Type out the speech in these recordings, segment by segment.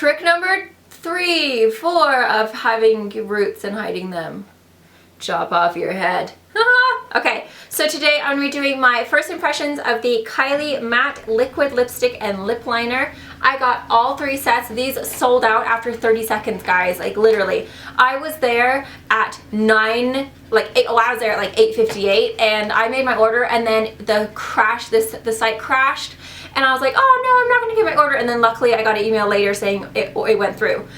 Trick number 4 of having roots and hiding them. Chop off your head. Okay, so today I'm going to be doing my first impressions of the Kylie Matte Liquid Lipstick and Lip Liner. I got all 3 sets. These sold out after 30 seconds, guys. Like, literally. I was there at 9, like, 8, oh, I was there at like 8:58, and I made my order, and then the site crashed, and I was like, oh, no, I'm not going to get my order, and then luckily I got an email later saying it went through.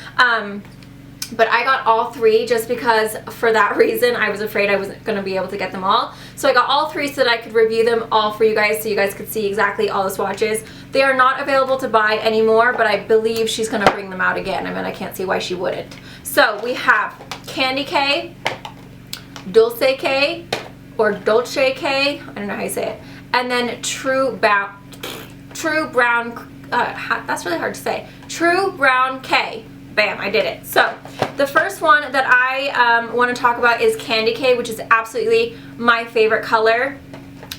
But I got all 3 just because for that reason I was afraid I wasn't going to be able to get them all. So I got all 3 so that I could review them all for you guys so you guys could see exactly all the swatches. They are not available to buy anymore, but I believe she's going to bring them out again. I mean, I can't see why she wouldn't. So we have Kandy K, Dulce K, or Dolce K, I don't know how you say it, and then True Brown, that's really hard to say, True Brown K. Bam, I did it. So the first one that I want to talk about is Kandy K, which is absolutely my favorite color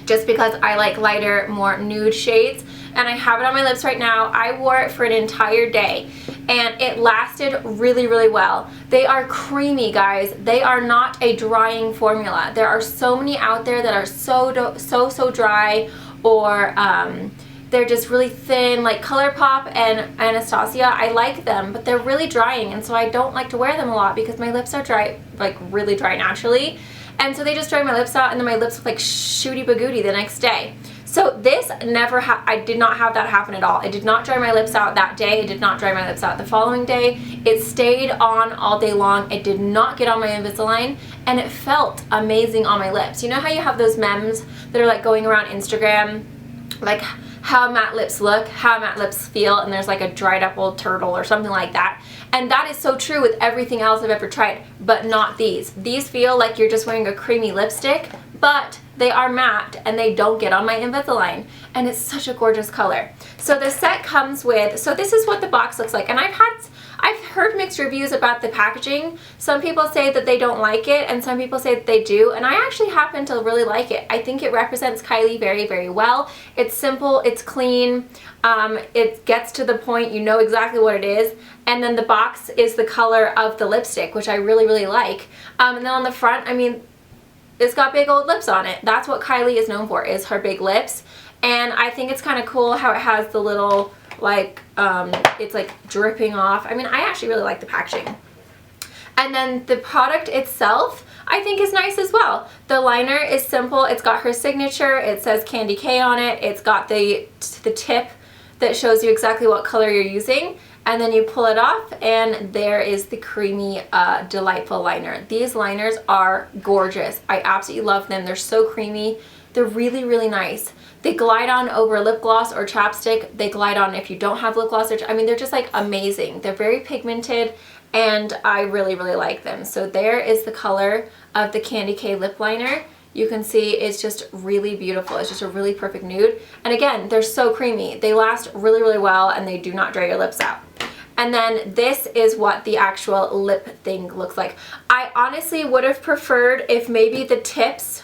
just because I like lighter, more nude shades, and I have it on my lips right now. I wore it for an entire day and it lasted really, really well. They are creamy, guys. They are not a drying formula. There are so many out there that are so dry, or they're just really thin, like ColourPop and Anastasia. I like them, but they're really drying, and so I don't like to wear them a lot because my lips are dry, like really dry naturally, and so they just dry my lips out, and then my lips look like shooty bagooty the next day. So this I did not have that happen at all. It did not dry my lips out that day. It did not dry my lips out the following day. It stayed on all day long. It did not get on my Invisalign, and it felt amazing on my lips. You know how you have those memes that are like going around Instagram, like how matte lips look, how matte lips feel, and there's like a dried up old turtle or something like that. And that is so true with everything else I've ever tried, but not these. These feel like you're just wearing a creamy lipstick, but they are matte and they don't get on my Invisalign, and it's such a gorgeous color. So the set comes with, so this is what the box looks like, and I've heard mixed reviews about the packaging. Some people say that they don't like it, and some people say that they do, and I actually happen to really like it. I think it represents Kylie very, very well. It's simple, it's clean, it gets to the point, you know exactly what it is, and then the box is the color of the lipstick, which I really, really like. And then on the front, I mean, it's got big old lips on it. That's what Kylie is known for, is her big lips, and I think it's kind of cool how it has the little, like, it's like dripping off. I mean, I actually really like the packaging. And then the product itself, I think, is nice as well. The liner is simple. It's got her signature. It says Kandy K on it. It's got the tip that shows you exactly what color you're using. And then you pull it off, and there is the creamy, delightful liner. These liners are gorgeous. I absolutely love them. They're so creamy. They're really, really nice. They glide on over lip gloss or chapstick. They glide on if you don't have lip gloss, I mean, they're just like amazing. They're very pigmented, and I really, really like them. So there is the color of the Kandy K lip liner. You can see it's just really beautiful. It's just a really perfect nude. And again, they're so creamy. They last really, really well, and they do not dry your lips out. And then this is what the actual lip thing looks like. I honestly would have preferred if maybe the tips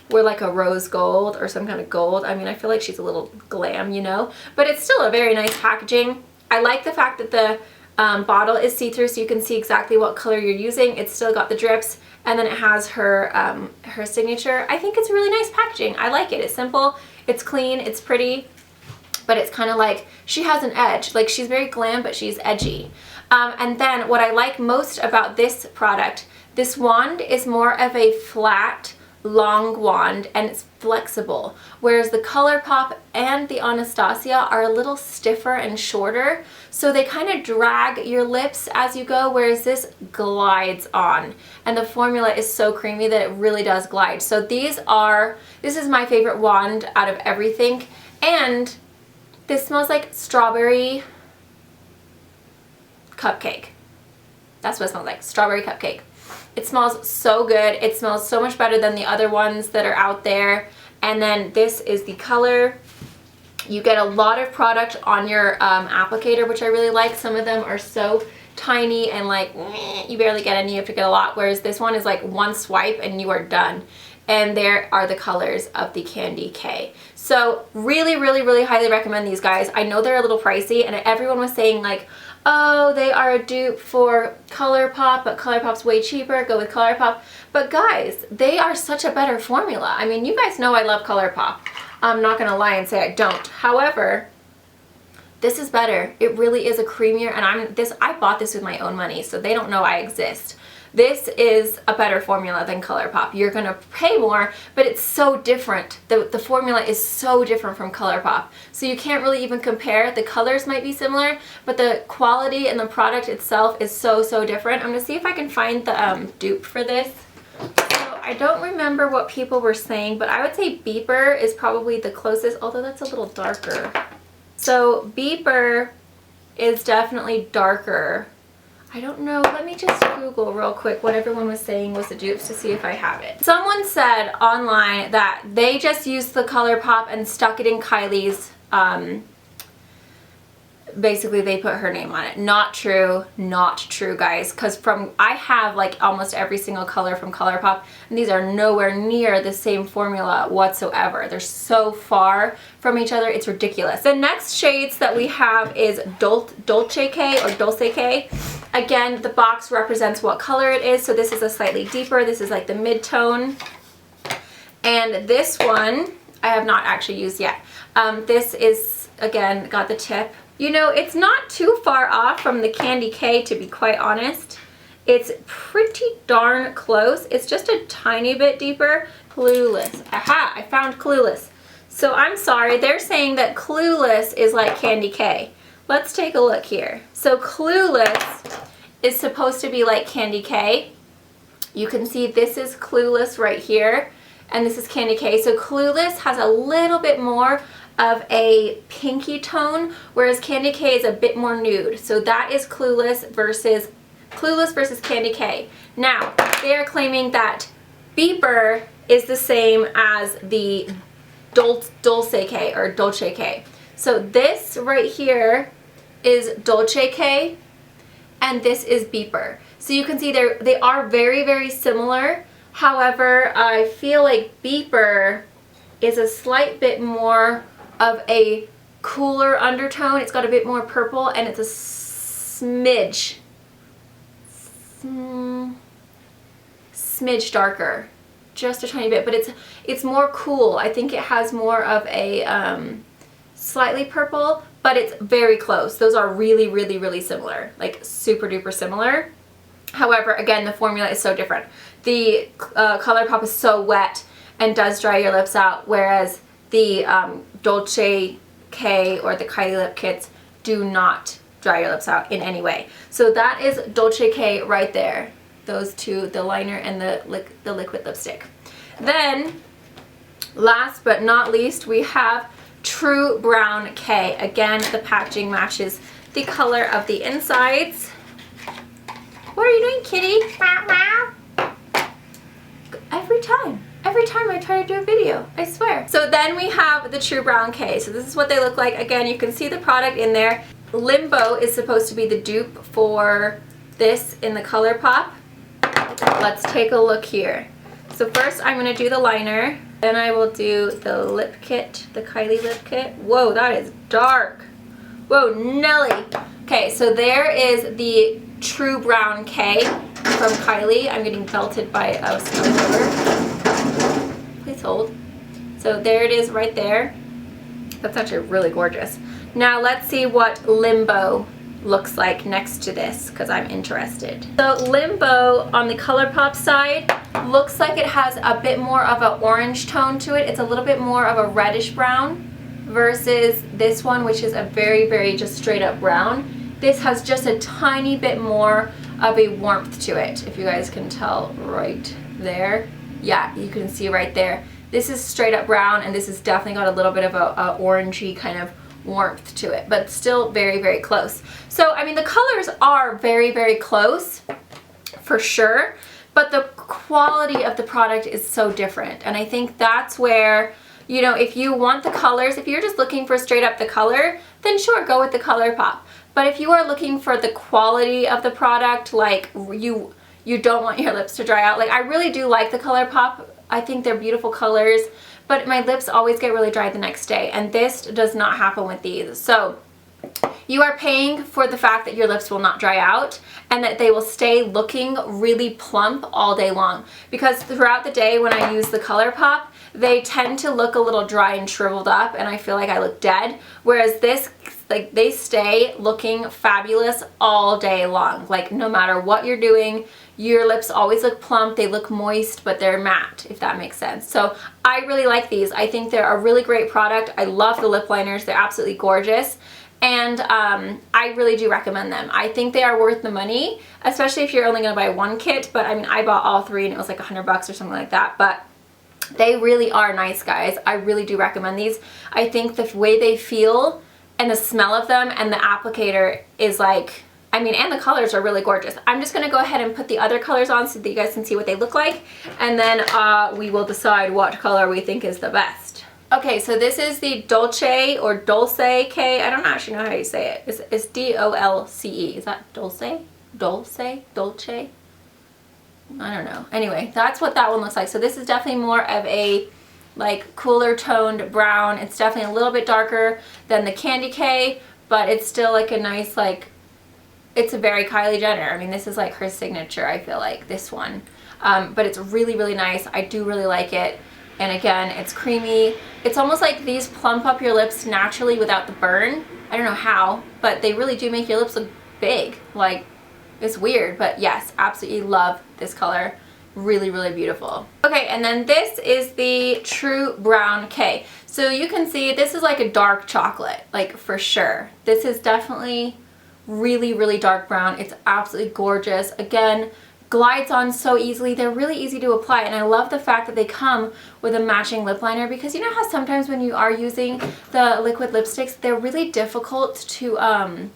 were like a rose gold or some kind of gold. I mean, I feel like she's a little glam, you know, but it's still a very nice packaging. I like the fact that the bottle is see-through, so you can see exactly what color you're using. It's still got the drips, and then it has her her signature. I think it's really nice packaging. I like it. It's simple, it's clean, it's pretty, but it's kind of like she has an edge. Like, she's very glam, but she's edgy. And then what I like most about this product, this wand is more of a flat, long wand, and it's flexible, whereas the ColourPop and the Anastasia are a little stiffer and shorter, so they kind of drag your lips as you go, whereas this glides on, and the formula is so creamy that it really does glide. So this is my favorite wand out of everything, and this smells like strawberry cupcake. That's what it smells like, strawberry cupcake. It smells so good. It smells so much better than the other ones that are out there. And then this is the color. You get a lot of product on your applicator, which I really like. Some of them are so tiny and like you barely get any. You have to get a lot, whereas this one is like one swipe and you are done. and there are the colors of the Kandy K. So really, really, really highly recommend these guys. I know they're a little pricey, and everyone was saying like, oh, they are a dupe for ColourPop, but ColourPop's way cheaper, go with ColourPop. But guys, they are such a better formula. I mean, you guys know I love ColourPop. I'm not gonna lie and say I don't. However, this is better. It really is a creamier, and I bought this with my own money, so they don't know I exist. This is a better formula than ColourPop. You're gonna pay more, but it's so different. The formula is so different from ColourPop. So you can't really even compare. The colors might be similar, but the quality and the product itself is so, so different. I'm gonna see if I can find the dupe for this. So I don't remember what people were saying, but I would say Beeper is probably the closest, although that's a little darker. So Beeper is definitely darker. I don't know, let me just Google real quick what everyone was saying was the dupes to see if I have it. Someone said online that they just used the ColourPop and stuck it in Kylie's, basically they put her name on it. Not true, not true guys, because I have like almost every single color from ColourPop, and these are nowhere near the same formula whatsoever. They're so far from each other, it's ridiculous. The next shades that we have is Dolce K or Dulce K. Again, the box represents what color it is, so this is a slightly deeper, this is like the mid-tone. And this one, I have not actually used yet. This is, again, got the tip. You know, it's not too far off from the Kandy K, to be quite honest. It's pretty darn close. It's just a tiny bit deeper. Clueless. Aha, I found Clueless. So I'm sorry, they're saying that Clueless is like Kandy K. Let's take a look here. So Clueless is supposed to be like Kandy K. You can see this is Clueless right here, and this is Kandy K. So Clueless has a little bit more of a pinky tone, whereas Kandy K is a bit more nude. So that is Clueless versus Kandy K. Now, they are claiming that Beeper is the same as the Dulce K or Dolce K. So this right here is Dolce K, and this is Beeper. So you can see they are very, very similar. However, I feel like Beeper is a slight bit more of a cooler undertone. It's got a bit more purple, and it's a smidge darker, just a tiny bit, but it's more cool. I think it has more of a slightly purple, but it's very close. Those are really, really, really similar, like super duper similar. However, again, the formula is so different. The ColourPop is so wet and does dry your lips out, whereas the Dolce K or the Kylie lip kits do not dry your lips out in any way. So that is Dolce K right there. Those two, the liner and the liquid lipstick. Then, last but not least, we have True Brown K. Again, the packaging matches the color of the insides. What are you doing, kitty? Every time I try to do a video, I swear. So then we have the True Brown K. So this is what they look like. Again, you can see the product in there. Limbo is supposed to be the dupe for this in the ColourPop. Let's take a look here. So first I'm going to do the liner. Then I will do the lip kit, the Kylie lip kit. Whoa, that is dark. Whoa, Nelly. Okay, so there is the True Brown K from Kylie. I'm getting belted by a snowboarder. Please hold. So there it is right there. That's actually really gorgeous. Now let's see what Limbo looks like next to this, because I'm interested. So Limbo on the ColourPop side looks like it has a bit more of an orange tone to it. It's a little bit more of a reddish brown versus this one, which is a very, very just straight up brown. This has just a tiny bit more of a warmth to it, if you guys can tell right there. Yeah, you can see right there. This is straight up brown, and this has definitely got a little bit of a orangey kind of warmth to it, but still very, very close. So, I mean, the colors are very, very close for sure, but the quality of the product is so different. And I think that's where, you know, if you want the colors, if you're just looking for straight up the color, then sure, go with the ColourPop. But if you are looking for the quality of the product, like you don't want your lips to dry out, like I really do like the ColourPop I think they're beautiful colors, but my lips always get really dry the next day, and this does not happen with these. So you are paying for the fact that your lips will not dry out and that they will stay looking really plump all day long, because throughout the day when I use the ColourPop, they tend to look a little dry and shriveled up and I feel like I look dead, whereas this, like, they stay looking fabulous all day long. Like, no matter what you're doing, your lips always look plump. They look moist, but they're matte, if that makes sense. So I really like these. I think they're a really great product. I love the lip liners. They're absolutely gorgeous. And I really do recommend them. I think they are worth the money, especially if you're only going to buy one kit. But I mean, I bought all three and it was like $100 or something like that. But they really are nice, guys. I really do recommend these. I think the way they feel and the smell of them and the applicator is like, I mean, and the colors are really gorgeous. I'm just going to go ahead and put the other colors on so that you guys can see what they look like. And then we will decide what color we think is the best. Okay, so this is the Dolce or Dulce K. I don't actually know how you say it. It's D-O-L-C-E. Is that Dulce? Dulce? Dolce? I don't know. Anyway, that's what that one looks like. So this is definitely more of a like cooler toned brown. It's definitely a little bit darker than the Kandy K, but it's still like a nice, like, it's a very Kylie Jenner. I mean, this is like her signature, I feel like, this one. But it's really, really nice. I do really like it. And again, it's creamy. It's almost like these plump up your lips naturally without the burn. I don't know how, but they really do make your lips look big. Like, it's weird, but yes, absolutely love this color. Really, really beautiful. Okay, and then this is the True Brown K. So you can see this is like a dark chocolate, like, for sure. This is definitely really, really dark brown. It's absolutely gorgeous. Again, glides on so easily. They're really easy to apply, and I love the fact that they come with a matching lip liner, because you know how sometimes when you are using the liquid lipsticks, they're really difficult to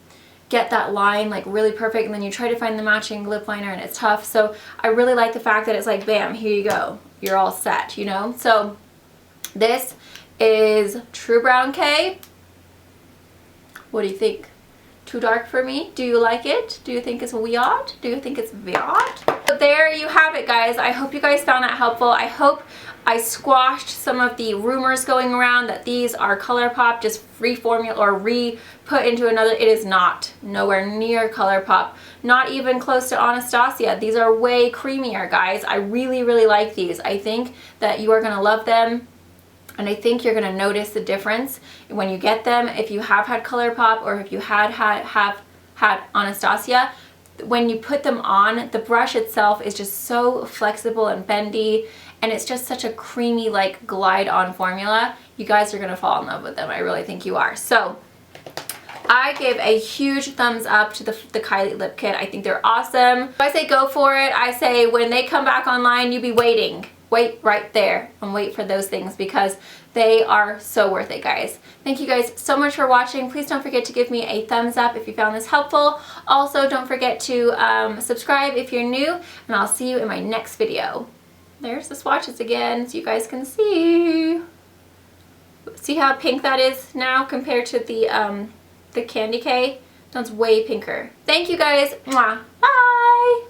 get that line like really perfect, and then you try to find the matching lip liner and it's tough. So I really like the fact that it's like, bam, here you go, you're all set, you know. So this is True Brown K. What do you think? Too dark for me? Do you like it? Do you think it's weird? Do you think it's weird? So there you have it, guys. I hope you guys found that helpful. I hope I squashed some of the rumors going around that these are ColourPop, just free formula or re-put into another. It is not. Nowhere near ColourPop. Not even close to Anastasia. These are way creamier, guys. I really, really like these. I think that you are going to love them. And I think you're going to notice the difference when you get them. If you have had ColourPop or if you have had Anastasia, when you put them on, the brush itself is just so flexible and bendy, and it's just such a creamy, like, glide on formula. You guys are going to fall in love with them. I really think you are. So I give a huge thumbs up to the Kylie lip kit. I think they're awesome. I say go for it. I say when they come back online, you be waiting. Wait right there and wait for those things, because they are so worth it, guys. Thank you guys so much for watching. Please don't forget to give me a thumbs up if you found this helpful. Also, don't forget to subscribe if you're new, and I'll see you in my next video. There's the swatches again, so you guys can see. See how pink that is now compared to the Kandy K? That's way pinker. Thank you guys. Mwah. Bye.